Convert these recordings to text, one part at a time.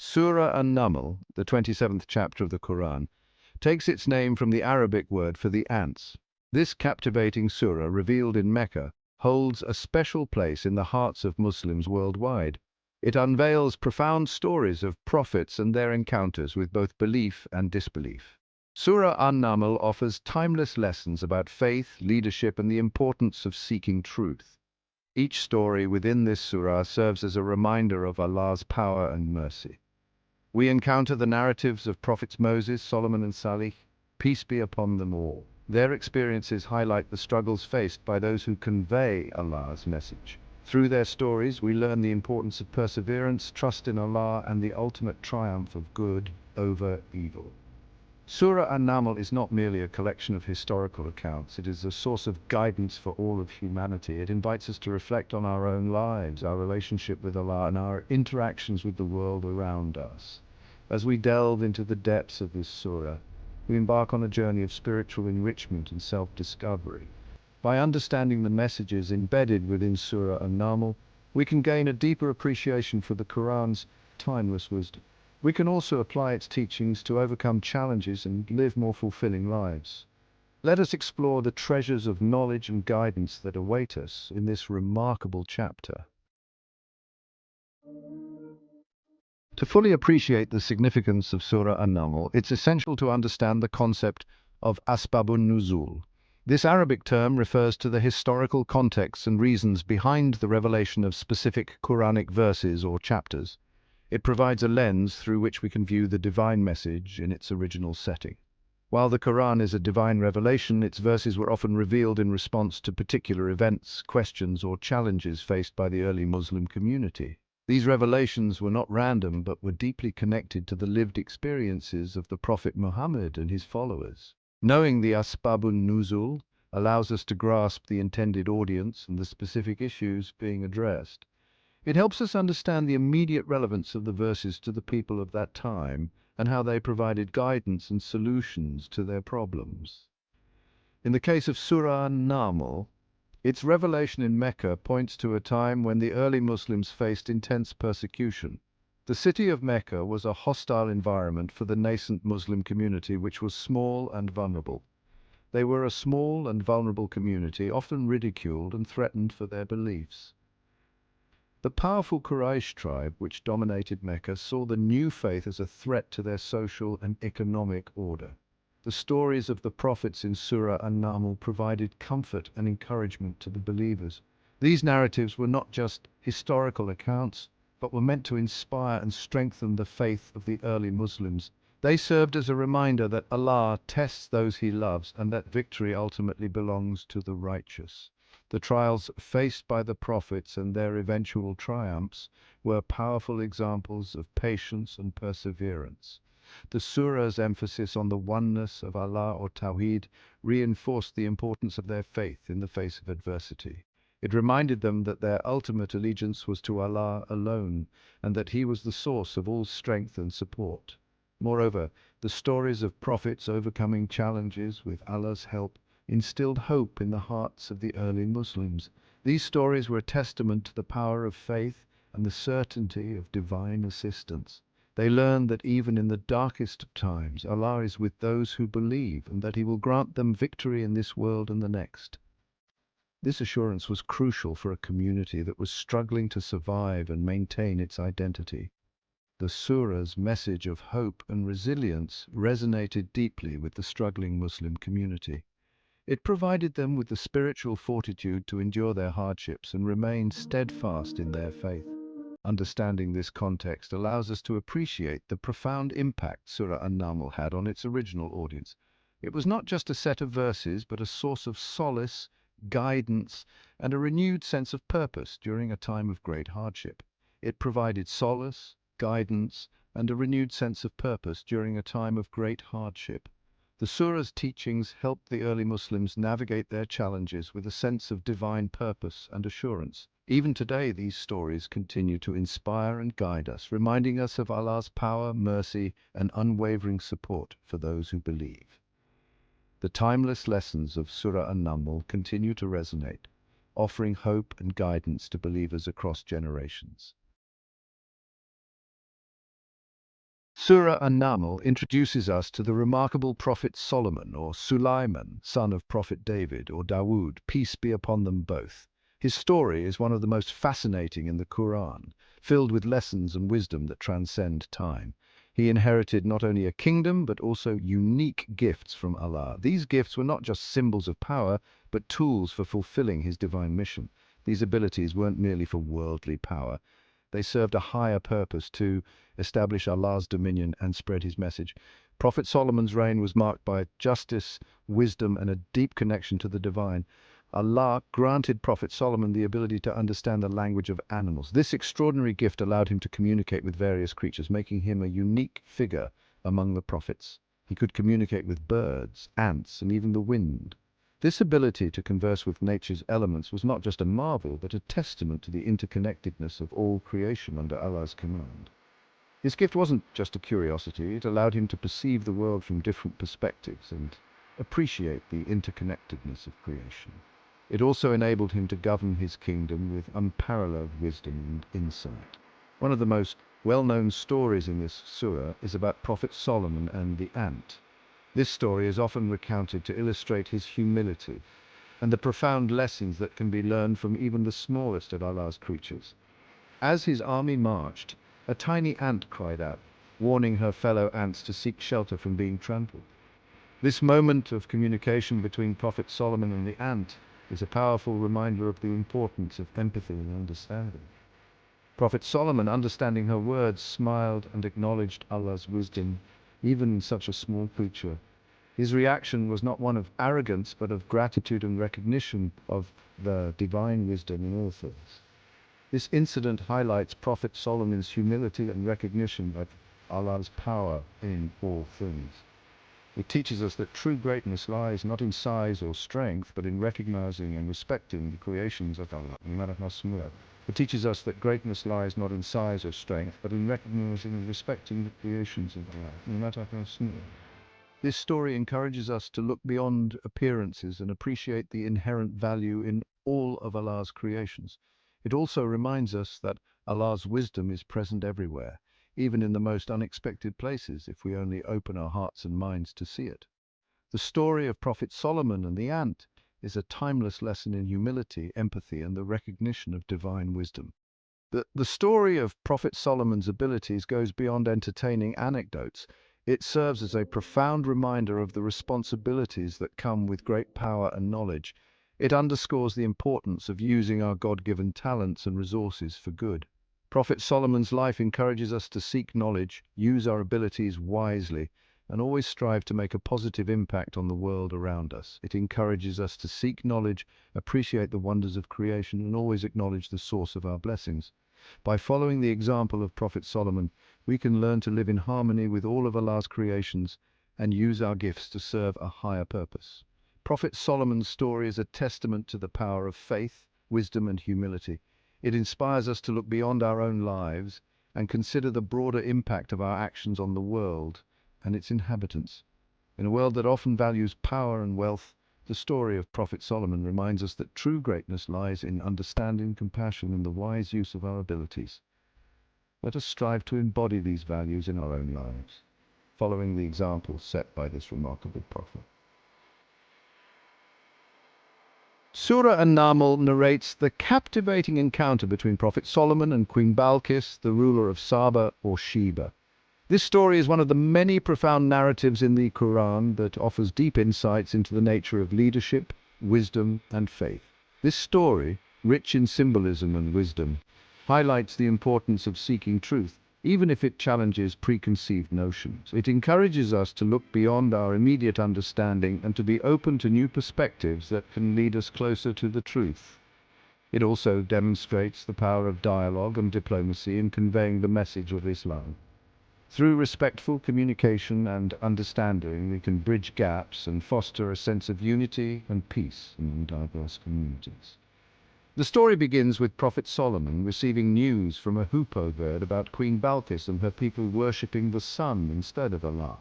Surah An-Naml, the 27th chapter of the Qur'an, takes its name from the Arabic word for the ants. This captivating surah, revealed in Mecca, holds a special place in the hearts of Muslims worldwide. It unveils profound stories of prophets and their encounters with both belief and disbelief. Surah An-Naml offers timeless lessons about faith, leadership, and the importance of seeking truth. Each story within this surah serves as a reminder of Allah's power and mercy. We encounter the narratives of prophets Moses, Solomon, and Salih, peace be upon them all. Their experiences highlight the struggles faced by those who convey Allah's message. Through their stories, we learn the importance of perseverance, trust in Allah, and the ultimate triumph of good over evil. Surah An-Naml is not merely a collection of historical accounts, it is a source of guidance for all of humanity. It invites us to reflect on our own lives, our relationship with Allah, and our interactions with the world around us. As we delve into the depths of this surah, we embark on a journey of spiritual enrichment and self-discovery. By understanding the messages embedded within Surah An-Naml, we can gain a deeper appreciation for the Qur'an's timeless wisdom. We can also apply its teachings to overcome challenges and live more fulfilling lives. Let us explore the treasures of knowledge and guidance that await us in this remarkable chapter. To fully appreciate the significance of Surah An-Naml, it's essential to understand the concept of Asbabun Nuzul. This Arabic term refers to the historical contexts and reasons behind the revelation of specific Quranic verses or chapters. It provides a lens through which we can view the divine message in its original setting. While the Quran is a divine revelation, its verses were often revealed in response to particular events, questions, or challenges faced by the early Muslim community. These revelations were not random, but were deeply connected to the lived experiences of the Prophet Muhammad and his followers. Knowing the Asbabun Nuzul allows us to grasp the intended audience and the specific issues being addressed. It helps us understand the immediate relevance of the verses to the people of that time and how they provided guidance and solutions to their problems. In the case of Surah An-Naml, its revelation in Mecca points to a time when the early Muslims faced intense persecution. The city of Mecca was a hostile environment for the nascent Muslim community, which was small and vulnerable. They were a small and vulnerable community, often ridiculed and threatened for their beliefs. The powerful Quraysh tribe, which dominated Mecca, saw the new faith as a threat to their social and economic order. The stories of the prophets in Surah An-Naml provided comfort and encouragement to the believers. These narratives were not just historical accounts, but were meant to inspire and strengthen the faith of the early Muslims. They served as a reminder that Allah tests those He loves and that victory ultimately belongs to the righteous. The trials faced by the prophets and their eventual triumphs were powerful examples of patience and perseverance. The surah's emphasis on the oneness of Allah or Tawheed reinforced the importance of their faith in the face of adversity. It reminded them that their ultimate allegiance was to Allah alone, and that He was the source of all strength and support. Moreover, the stories of prophets overcoming challenges with Allah's help instilled hope in the hearts of the early Muslims. These stories were a testament to the power of faith and the certainty of divine assistance. They learned that even in the darkest of times, Allah is with those who believe and that He will grant them victory in this world and the next. This assurance was crucial for a community that was struggling to survive and maintain its identity. The surah's message of hope and resilience resonated deeply with the struggling Muslim community. It provided them with the spiritual fortitude to endure their hardships and remain steadfast in their faith. Understanding this context allows us to appreciate the profound impact Surah An-Naml had on its original audience. It was not just a set of verses, but a source of solace, guidance, and a renewed sense of purpose during a time of great hardship. It provided solace, guidance, and a renewed sense of purpose during a time of great hardship. The surah's teachings helped the early Muslims navigate their challenges with a sense of divine purpose and assurance. Even today, these stories continue to inspire and guide us, reminding us of Allah's power, mercy, and unwavering support for those who believe. The timeless lessons of Surah An-Naml continue to resonate, offering hope and guidance to believers across generations. Surah An-Naml introduces us to the remarkable prophet Solomon, or Sulaiman, son of prophet David, or Dawood, peace be upon them both. His story is one of the most fascinating in the Qur'an, filled with lessons and wisdom that transcend time. He inherited not only a kingdom, but also unique gifts from Allah. These gifts were not just symbols of power, but tools for fulfilling his divine mission. These abilities weren't merely for worldly power. They served a higher purpose to establish Allah's dominion and spread his message. Prophet Solomon's reign was marked by justice, wisdom, and a deep connection to the divine. Allah granted Prophet Solomon the ability to understand the language of animals. This extraordinary gift allowed him to communicate with various creatures, making him a unique figure among the prophets. He could communicate with birds, ants, and even the wind. This ability to converse with nature's elements was not just a marvel, but a testament to the interconnectedness of all creation under Allah's command. His gift wasn't just a curiosity, it allowed him to perceive the world from different perspectives and appreciate the interconnectedness of creation. It also enabled him to govern his kingdom with unparalleled wisdom and insight. One of the most well-known stories in this surah is about Prophet Solomon and the ant. This story is often recounted to illustrate his humility and the profound lessons that can be learned from even the smallest of Allah's creatures. As his army marched, a tiny ant cried out, warning her fellow ants to seek shelter from being trampled. This moment of communication between Prophet Solomon and the ant is a powerful reminder of the importance of empathy and understanding. Prophet Solomon, understanding her words, smiled and acknowledged Allah's wisdom, even in such a small creature. His reaction was not one of arrogance, but of gratitude and recognition of the divine wisdom in all things. This incident highlights Prophet Solomon's humility and recognition of Allah's power in all things. It teaches us that true greatness lies not in size or strength, but in recognizing and respecting the creations of Allah. It teaches us that greatness lies not in size or strength, but in recognizing and respecting the creations of Allah. This story encourages us to look beyond appearances and appreciate the inherent value in all of Allah's creations. It also reminds us that Allah's wisdom is present everywhere, even in the most unexpected places, if we only open our hearts and minds to see it. The story of Prophet Solomon and the ant is a timeless lesson in humility, empathy, and the recognition of divine wisdom. The story of Prophet Solomon's abilities goes beyond entertaining anecdotes. It serves as a profound reminder of the responsibilities that come with great power and knowledge. It underscores the importance of using our God-given talents and resources for good. Prophet Solomon's life encourages us to seek knowledge, use our abilities wisely, and always strive to make a positive impact on the world around us. It encourages us to seek knowledge, appreciate the wonders of creation, and always acknowledge the source of our blessings. By following the example of Prophet Solomon, we can learn to live in harmony with all of Allah's creations and use our gifts to serve a higher purpose. Prophet Solomon's story is a testament to the power of faith, wisdom, and humility. It inspires us to look beyond our own lives and consider the broader impact of our actions on the world and its inhabitants. In a world that often values power and wealth, the story of Prophet Solomon reminds us that true greatness lies in understanding, compassion, and the wise use of our abilities. Let us strive to embody these values in our own lives, following the example set by this remarkable prophet. Surah An-Naml narrates the captivating encounter between Prophet Solomon and Queen Balkis, the ruler of Saba or Sheba. This story is one of the many profound narratives in the Qur'an that offers deep insights into the nature of leadership, wisdom, and faith. This story, rich in symbolism and wisdom, highlights the importance of seeking truth, even if it challenges preconceived notions. It encourages us to look beyond our immediate understanding and to be open to new perspectives that can lead us closer to the truth. It also demonstrates the power of dialogue and diplomacy in conveying the message of Islam. Through respectful communication and understanding, we can bridge gaps and foster a sense of unity and peace in diverse communities. The story begins with Prophet Solomon receiving news from a hoopoe bird about Queen Balkis and her people worshipping the sun instead of Allah.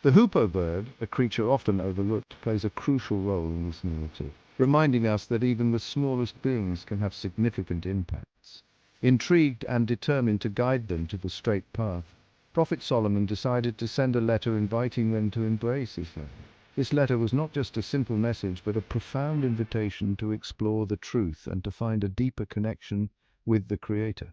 The hoopoe bird, a creature often overlooked, plays a crucial role in this narrative, reminding us that even the smallest beings can have significant impacts. Intrigued and determined to guide them to the straight path, Prophet Solomon decided to send a letter inviting them to embrace Islam. This letter was not just a simple message, but a profound invitation to explore the truth and to find a deeper connection with the Creator.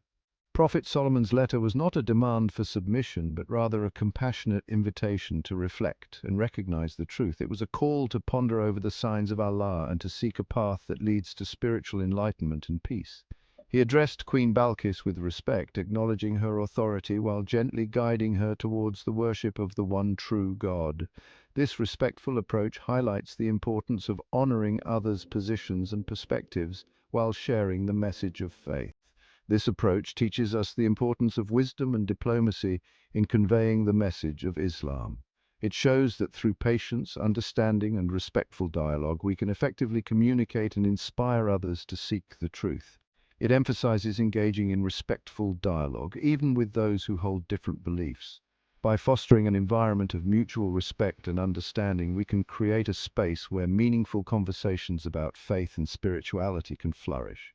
Prophet Solomon's letter was not a demand for submission, but rather a compassionate invitation to reflect and recognize the truth. It was a call to ponder over the signs of Allah and to seek a path that leads to spiritual enlightenment and peace. He addressed Queen Balkis with respect, acknowledging her authority while gently guiding her towards the worship of the one true God. This respectful approach highlights the importance of honoring others' positions and perspectives while sharing the message of faith. This approach teaches us the importance of wisdom and diplomacy in conveying the message of Islam. It shows that through patience, understanding, and respectful dialogue, we can effectively communicate and inspire others to seek the truth. It emphasizes engaging in respectful dialogue, even with those who hold different beliefs. By fostering an environment of mutual respect and understanding, we can create a space where meaningful conversations about faith and spirituality can flourish.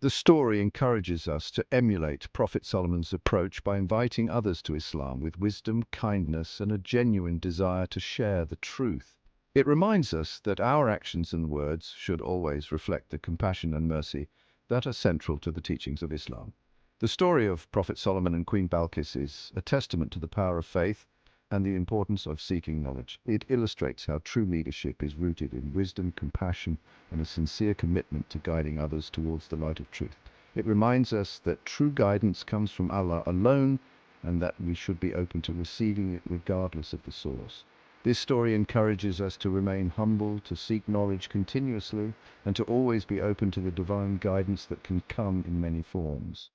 The story encourages us to emulate Prophet Solomon's approach by inviting others to Islam with wisdom, kindness, and a genuine desire to share the truth. It reminds us that our actions and words should always reflect the compassion and mercy that are central to the teachings of Islam. The story of Prophet Solomon and Queen Balkis is a testament to the power of faith and the importance of seeking knowledge. It illustrates how true leadership is rooted in wisdom, compassion, and a sincere commitment to guiding others towards the light of truth. It reminds us that true guidance comes from Allah alone and that we should be open to receiving it regardless of the source. This story encourages us to remain humble, to seek knowledge continuously, and to always be open to the divine guidance that can come in many forms.